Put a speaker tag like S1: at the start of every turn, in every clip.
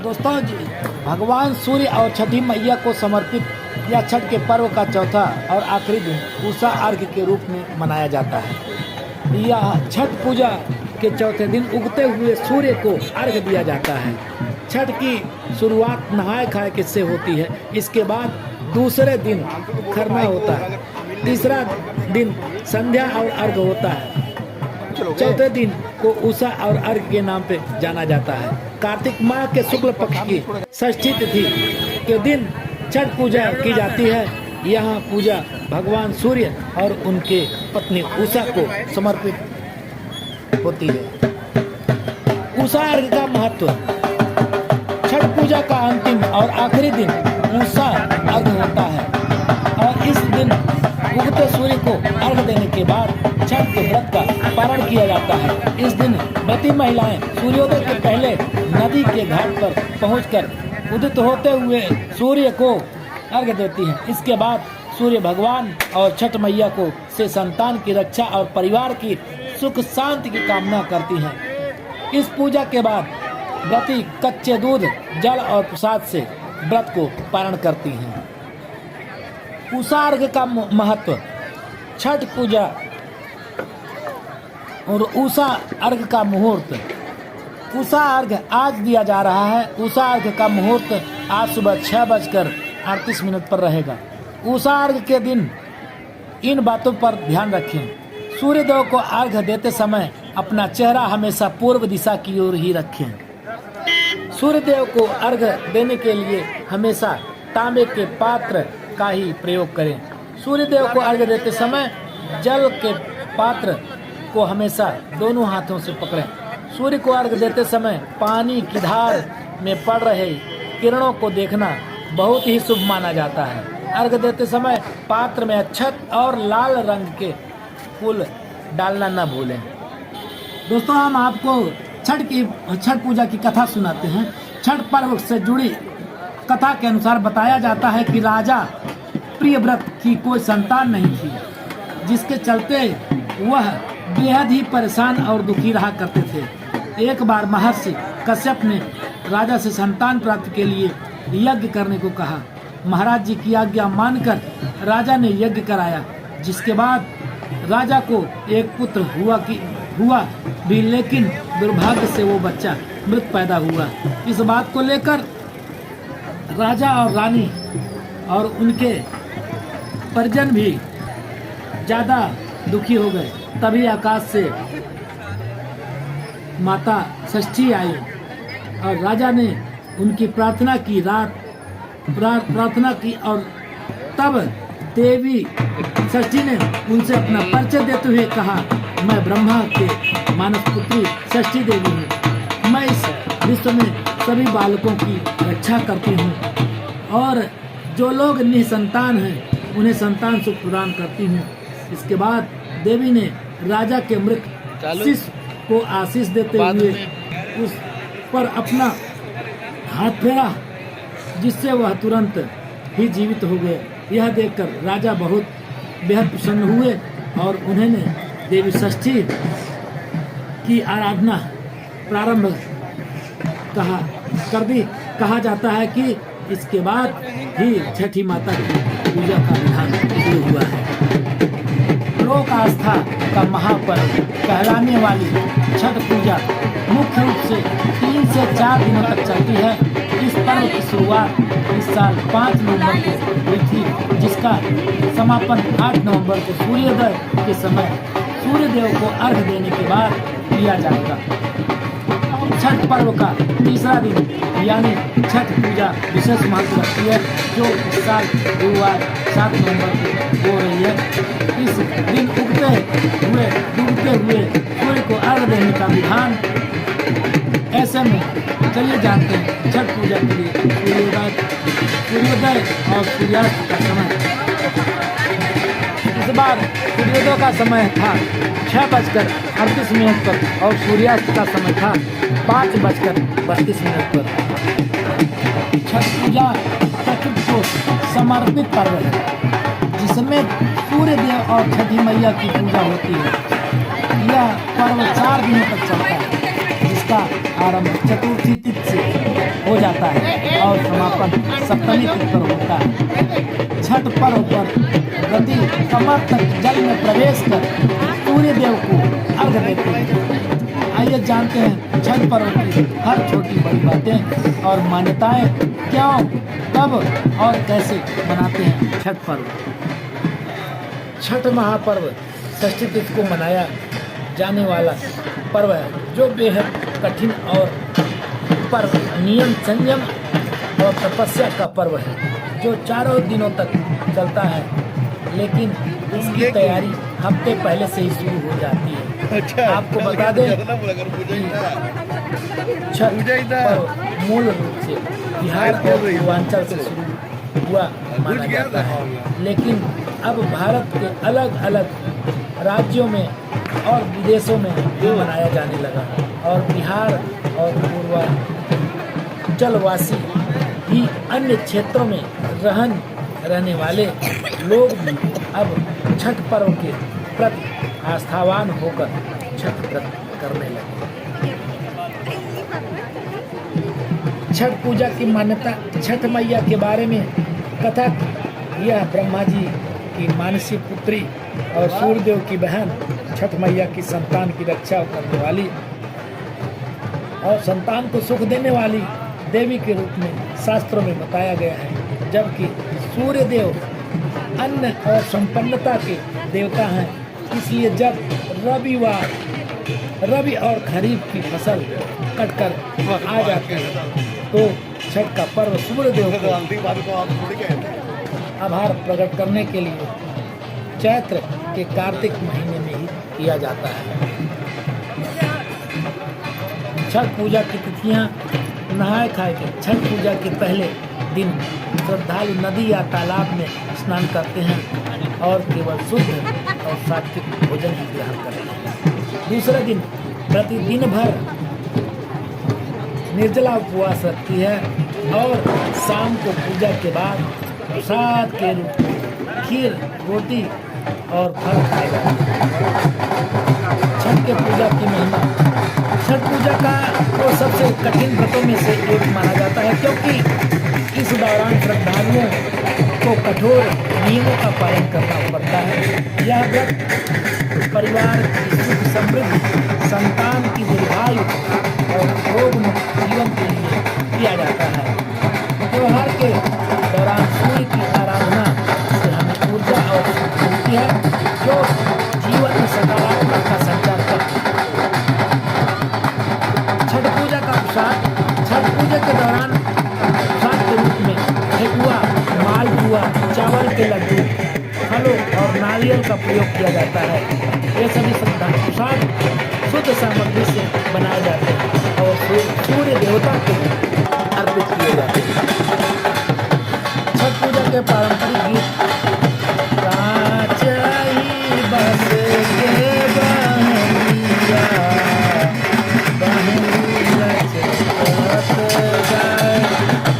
S1: दोस्तों जी, भगवान सूर्य और छठी मैया को समर्पित यह छठ के पर्व का चौथा और आखिरी दिन उषा अर्घ के रूप में मनाया जाता है। यह छठ पूजा के चौथे दिन उगते हुए सूर्य को अर्घ दिया जाता है। छठ की शुरुआत नहाय खाए के से होती है। इसके बाद दूसरे दिन खरना होता है। तीसरा दिन संध्या और अर्घ होता है। चौथे दिन को उषा और अर्घ के नाम पे जाना जाता है। कार्तिक माह के शुक्ल पक्ष की षष्ठी तिथि के दिन छठ पूजा की जाती है। यहाँ पूजा भगवान सूर्य और उनके पत्नी उषा को समर्पित होती है। उषा अर्घ का महत्व। छठ पूजा का अंतिम और आखिरी दिन उषा अर्घ होता है और इस दिन उगते सूर्य को अर्घ देने के बाद छठ के व्रत का पारण किया जाता है। इस दिन व्रती महिलाएं सूर्योदय के पहले नदी के घाट पर पहुंचकर उदित होते हुए सूर्य को अर्घ देती हैं। इसके बाद सूर्य भगवान और छठ मैया को से संतान की रक्षा और परिवार की सुख शांति की कामना करती हैं। इस पूजा के बाद व्रती कच्चे दूध, जल और प्रसाद से व्रत को पारण करती हैं। उषा अर्घ का महत्व। छठ पूजा और उषा अर्घ का मुहूर्त। उषा अर्घ आज दिया जा रहा है। उषा अर्घ का मुहूर्त आज सुबह 6:38 पर रहेगा। उषा अर्घ के दिन इन बातों पर ध्यान रखें। सूर्यदेव को अर्घ देते समय अपना चेहरा हमेशा पूर्व दिशा की ओर ही रखें। सूर्यदेव को अर्घ देने के लिए हमेशा तांबे के पात्र का ही प्रयोग करें। सूर्यदेव को अर्घ देते समय जल के पात्र को हमेशा दोनों हाथों से पकड़ें। सूर्य को अर्घ देते समय पानी की धार में पड़ रहे किरणों को देखना बहुत ही शुभ माना जाता है। अर्घ देते समय पात्र में अक्षत और लाल रंग के फूल डालना न भूलें। दोस्तों, हम आपको छठ पूजा की कथा सुनाते हैं। छठ पर्व से जुड़ी कथा के अनुसार बताया जाता है कि राजा प्रियव्रत की कोई संतान नहीं थी, जिसके चलते वह बेहद ही परेशान और दुखी रहा करते थे। एक बार महर्षि कश्यप ने राजा से संतान प्राप्ति के लिए यज्ञ करने को कहा। महाराज जी की आज्ञा मानकर राजा ने यज्ञ कराया, जिसके बाद राजा को एक पुत्र हुआ भी, लेकिन दुर्भाग्य से वो बच्चा मृत पैदा हुआ। इस बात को लेकर राजा और रानी और उनके परिजन भी ज़्यादा दुखी हो गए। तभी आकाश से माता षष्ठी आई और राजा ने उनकी प्रार्थना की और तब देवी षष्ठी ने उनसे अपना परिचय देते हुए कहा, मैं ब्रह्मा के मानस पुत्री षष्ठी देवी हूँ। मैं इस विश्व में सभी बालकों की रक्षा करती हूँ और जो लोग निसंतान हैं उन्हें संतान सुख प्रदान करती हूँ। इसके बाद देवी ने राजा के मृत शिष्य को आशीष देते हुए उस पर अपना हाथ फेरा, जिससे वह तुरंत ही जीवित हो गए। यह देखकर राजा बेहद प्रसन्न हुए और उन्होंने देवी षष्ठी की आराधना प्रारंभ कर दी। कहा जाता है कि इसके बाद ही छठी माता की पूजा का विधान शुरू हुआ है। लोक आस्था का महापर्व कहलाने वाली छठ पूजा मुख्य रूप से 3 से 4 दिनों तक चलती है। इस पर्व की शुरुआत इस साल 5 नवंबर को हुई थी, जिसका समापन 8 नवंबर को सूर्योदय के समय सूर्यदेव को अर्घ देने के बाद किया जाएगा। छठ पर्व का तीसरा दिन यानी छठ पूजा विशेष महत्व रखती है, जो इस साल गुरुवार 7 नवंबर को हो रही है। इस दिन डूबते हुए सूर्य को अर्घ देने का विधान। ऐसे में चलिए जानते हैं छठ पूजा के लिए सूर्योदय और सूर्यास्त का समय। इस बार सूर्योदय का समय था 6:38 पर और सूर्यास्त का समय था 5:32 पर। छठ पूजा प्रकृति को समर्पित पर्व है, जिसमें सूर्य देव और छठी मैया की पूजा होती है। यह पर्व 4 दिनों तक चलता है, जिसका आरंभ चतुर्थी तिथि से हो जाता है और समापन सप्तमी तिथि पर होता है। छठ पर्व पर नदी कमर तक जल में प्रवेश कर सूर्य देव को अर्घ देते हैं। आइए जानते हैं छठ पर्व की हर छोटी बड़ी बातें और मान्यताएं क्यों, कब और कैसे मनाते हैं छठ पर्व। छठ महापर्व षष्ठी तिथि को मनाया जाने वाला पर्व है, जो बेहद कठिन और पर्व नियम संयम और तपस्या का पर्व है, जो 4 दिनों तक चलता है। लेकिन इसकी तैयारी हफ्ते पहले से ही शुरू हो जाती है। अच्छा, आपको बता दें छठ पर्व मूल रूप से बिहार और पूर्वांचल से शुरू हुआ माना जाता है, लेकिन अब भारत के अलग अलग राज्यों में और विदेशों में भी मनाया जाने लगा और बिहार और पूर्वांचलवासी ही अन्य क्षेत्रों में रहने वाले लोग भी अब छठ पर्व के प्रति आस्थावान होकर छठ व्रत करने लगे। छठ पूजा की मान्यता। छठ मैया के बारे में कथा, यह ब्रह्मा जी की मानसी पुत्री और सूर्यदेव की बहन छठ मैया की संतान की रक्षा करने वाली और संतान को सुख देने वाली देवी के रूप में शास्त्रों में बताया गया है। जबकि सूर्यदेव अन्न और संपन्नता के देवता हैं, इसलिए जब रबी और खरीफ की फसल कटकर आ जाती है तो छठ का पर्व सूर्यदेव को आभार प्रकट करने के लिए चैत्र के कार्तिक महीने में ही किया जाता है। छठ पूजा की तिथियां। नहाए खाए के छठ पूजा के पहले दिन श्रद्धालु नदी या तालाब में स्नान करते हैं और केवल शुद्ध और सात्विक भोजन ही ग्रहण करते हैं। दूसरे दिन प्रतिदिन भर निर्जला उपवास रखती है और शाम को पूजा के बाद प्रसाद के रूप में खीर, रोटी और फल खाए जाते हैं। छठ के पूजा की महिमा। छठ पूजा का तो सबसे कठिन व्रतों में से एक माना जाता है, क्योंकि इस दौरान श्रद्धालुओं को कठोर नियमों का पालन करना पड़ता है। यह व्रत परिवार की सुख समृद्धि, संतान की दीर्घायु और रोग मुक्त जीवन के लिए किया जाता है। त्योहार के दौरान सूर्य की आराधना से हमें ऊर्जा और सुख मिलती है, जो जीवन में सकारात्मक का संचार करती है। छठ पूजा का प्रसाद। छठ पूजा के दौरान प्रसाद के रूप में ठेकुआ, मालपुआ, चावल के लड्डू, फलों और नारियल का प्रयोग किया जाता है। ये सभी प्रसाद शुद्ध सामग्री से बनाए जाते हैं और सूर्य देवता को अर्पित किए जाते हैं। छठ पूजा के पारंपरिक गीत। काचई बस के बहनिया, बहनी लचकत जाए,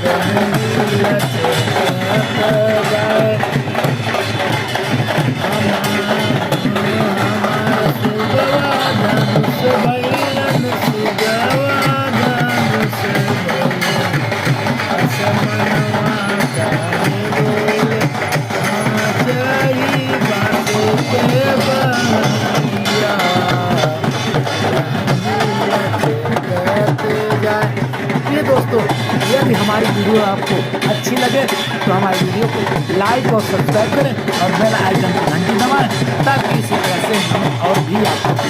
S1: बहनी लचकत जाए, हमार सुगवा धनुष बैलन, सुगवा धनुष बैलन, असमनवा काहे बोले, काचई बस के बहनिया, ये दोस्तों, यदि हमारी वीडियो आपको अच्छी लगे तो हमारी वीडियो को लाइक और सब्सक्राइब करें और बेल आइकन की घंटी दबाएं, ताकि इसी तरह से हम और भी आपको